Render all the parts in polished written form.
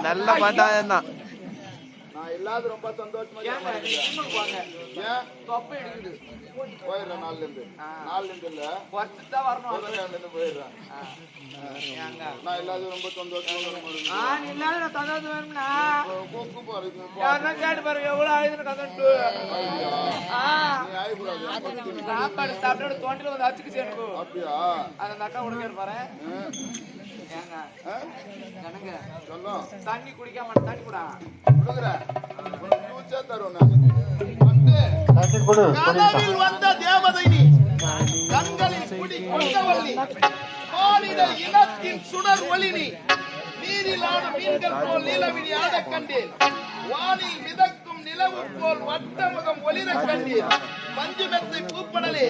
நல்ல பாட்டாதான் நான் இல்லாத ரொம்ப சந்தோஷமா போயிடுறேன். நாலுல இருந்து இல்ல போயிடுறேன். நான் இல்லாத ரொம்ப சந்தோஷமா கேட்டு பாருங்க எவ்வளவு ஆயுதுன்னு கதட்டு சாப்பாடு சாப்பிட்டு தோண்டில வந்து அச்சுக்கு சேரும். அப்படியா? அந்த அக்கா உனக்கு பாரு தண்ணி குடிக்காம தண்ணி கூட கனவில் வந்த தேவதை நீ, கண்களில் குடி கொண்டவள்ளி, மானிட இனத்தின் சுடர் ஒளி நீ, நீரிலான மீன்கள் போல் நீலவிழி ஆட கண்டேன், வானில் மிதக்கும் நிலவு போல் வட்டமுகம் ஒளிர கண்டேன், மஞ்சு மெத்தை பூப்படலே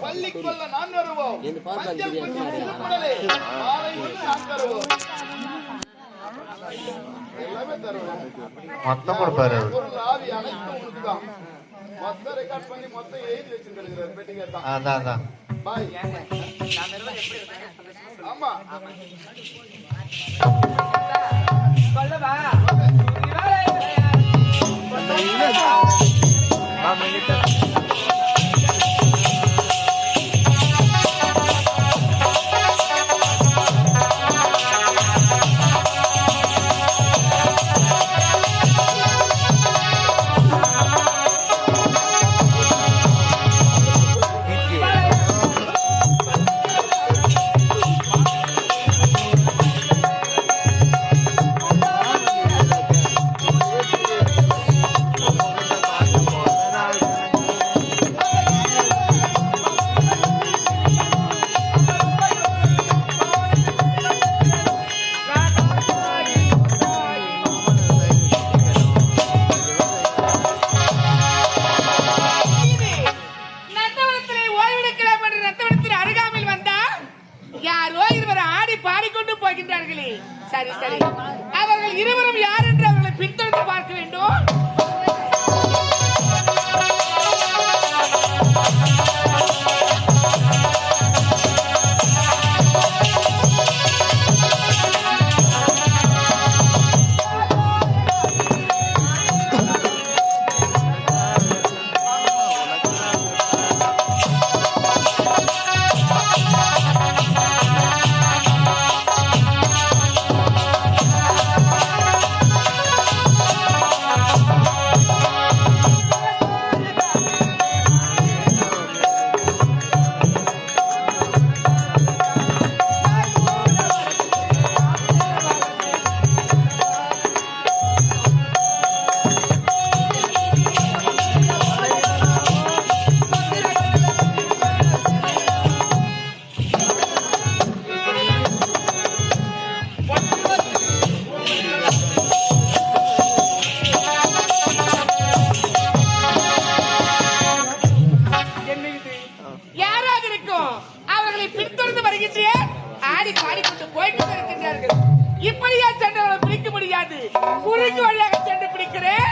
பள்ளி கொள்ள நான் வருவோம், மஞ்சள் பூப்படலே மாலை ஒன்று நான் தருவோம். எல்லாமே தருவோம். மொத்தம் கொடுப்பாரு. பொருள் ஆவி அனைத்தும் உனக்குதான். மொத்தம் ரெக்கார்ட் பண்ணி மொத்தம் எழுதி வச்சிருக்கிறார். பெட்டி கேட்டா அதான் பாய். ஆமா சொல்லவா சரி சரி, அவர்கள் இருவரும் யார் என்று அவர்களை பின்தொடர்ந்து பார்க்க வேண்டும். இப்படியா சென்றவர்களை பிடிக்க முடியாது, குறுக்கு வழியாக சென்று பிடிக்கிறேன்.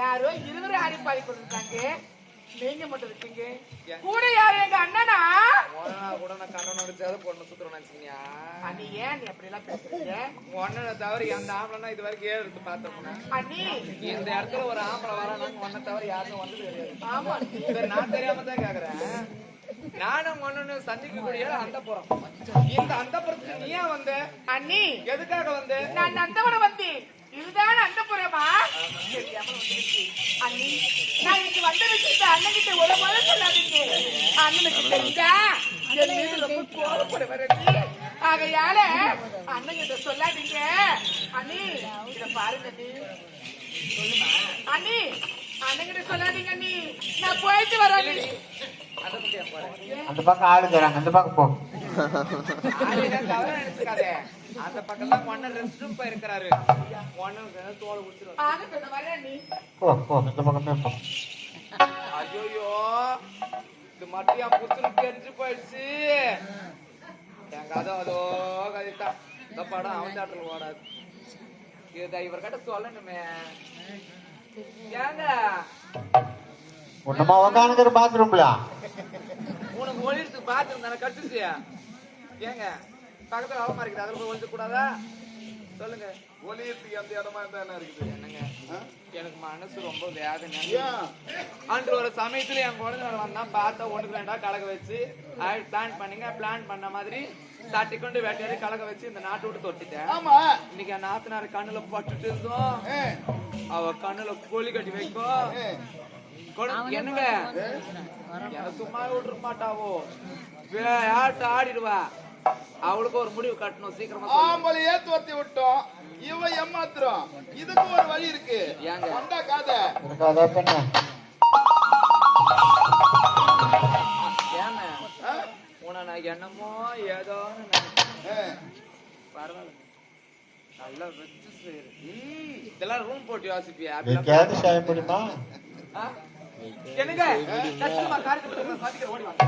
யாரோ இருவரை ஆடி பாடி கொண்டிருக்காங்க, நீங்க மட்டும் இருக்கீங்க. கூட யாரு? எங்க அண்ணனா? கூட நான் கண்ணன் அடிச்சாத பொண்ணு சுத்துறேன் நினைச்சீங்க. அண்ணி ஏன் நீ அப்படி எல்லாம் பேசுறீங்க? ஒன்ன தவிர எந்த ஆம்பளைனா இது வரைக்கும் 7 எடுத்து பார்த்தோம்னா அண்ணி இந்த இடத்துல ஒரு ஆம்பளை வரானாங்க ஒன்ன தவிர யாரும் வந்தது கிடையாது. ஆமா சரி, நான் தெரியாம தான் கேக்குறேன். நானும் ஒன்னு சந்திக்கக்கூடிய அந்த புறம் இந்த அந்த புறத்துக்கு நீ ஏன் வந்த? அண்ணி எதுக்காக வந்த? நான் நந்தவனம் வந்தேன். இதுதான் அந்த புறமா? அண்ணி நான் இங்க வந்த விஷயத்த அண்ணன் கிட்ட ஒரு முறை சொல்லாதீங்க. அண்ணனுக்கு தெரிஞ்சா என் மீது ரொம்ப கோபப்படுவார் அண்ணி. ஆகையால அண்ணன் கிட்ட சொல்லாதீங்க அண்ணி. இத பாருங்க அண்ணி. சொல்லுமா அண்ணி? அண்ணன் கிட்ட சொல்லாதீங்க அண்ணி. நான் போயிட்டு வரேன் அண்ணி. அதை பத்தி போறேன். அந்த பக்கம் ஆளுக்குறாங்க, அந்த பக்கம் போ. தவறா நினைச்சுக்காதே. அந்த பக்கம் தான் ஒன்னு ரெஸ்ட் ரூம் போயிருக்கிறாரு. ஒன்னு தோல் குடிச்சிரும். ஆகட்டும் நான் வரேன் அண்ணி. போ போ, இந்த பக்கமே போ. ஐயோ, இது மட்டும் என் புத்தனுக்கு தெரிஞ்சு போயிடுச்சு. என் கதை அதோ கதைத்தான். இந்த படம் அவன் தேட்டர்ல ஓடாது. இதை இவர்கிட்ட சொல்லணுமே. ஏங்க ஒண்ணுமா உக்காந்துக்கிற பாத்ரூம்ல உனக்கு ஒளியத்துக்கு பாத்துருந்தா கட்டுச்சு. ஏங்க பக்கத்துல அவமா இருக்குது, அதுல போய் ஒழிக்க கூடாதா? சொல்லுங்க. ஒலியத்துக்கு அந்த இடமா தானே இருக்குது. என்னங்க எனக்கு மனசு ரொம்ப வேதனை. ஏன்? அன்று ஒரு சமயத்துல என் குழந்தை வந்தா பார்த்தா 1-2 கலக வச்சு பிளான் பண்ணீங்க. பிளான் பண்ண மாதிரி தட்டி கொண்டு வேட்டையாடி கலக வச்சு இந்த நாட்டு விட்டு தொட்டிட்டேன். ஆமா. இன்னைக்கு என் நாத்தனார் கண்ணுல பட்டுட்டு இருந்தோம். அவ கண்ணுல கோழி கட்டி வைக்கும். என்னங்க எனக்கு சும்மா விட்டுற மாட்டாவோ, ஆட்ட ஆடிடுவா. அவளுக்கு ஒரு முடிவு கட்டணும் சீக்கிரமா. ஆம்பளையே தோத்தி விட்டோம், இவ ஏமாத்துறோம். இதுக்கு ஒரு வழி இருக்கு. ஏங்க வந்தா காதை இருக்காதா பெண்ண? ஏங்க உன நான் என்னமோ ஏதோன்னு பரவாயில்ல, நல்லா வச்சு செய்யுது. இதெல்லாம் ரூம் போட்டு யோசிப்பியா? கேது செய்ய முடியுமா? என்னங்க காரியத்தை ஓடி வாங்க.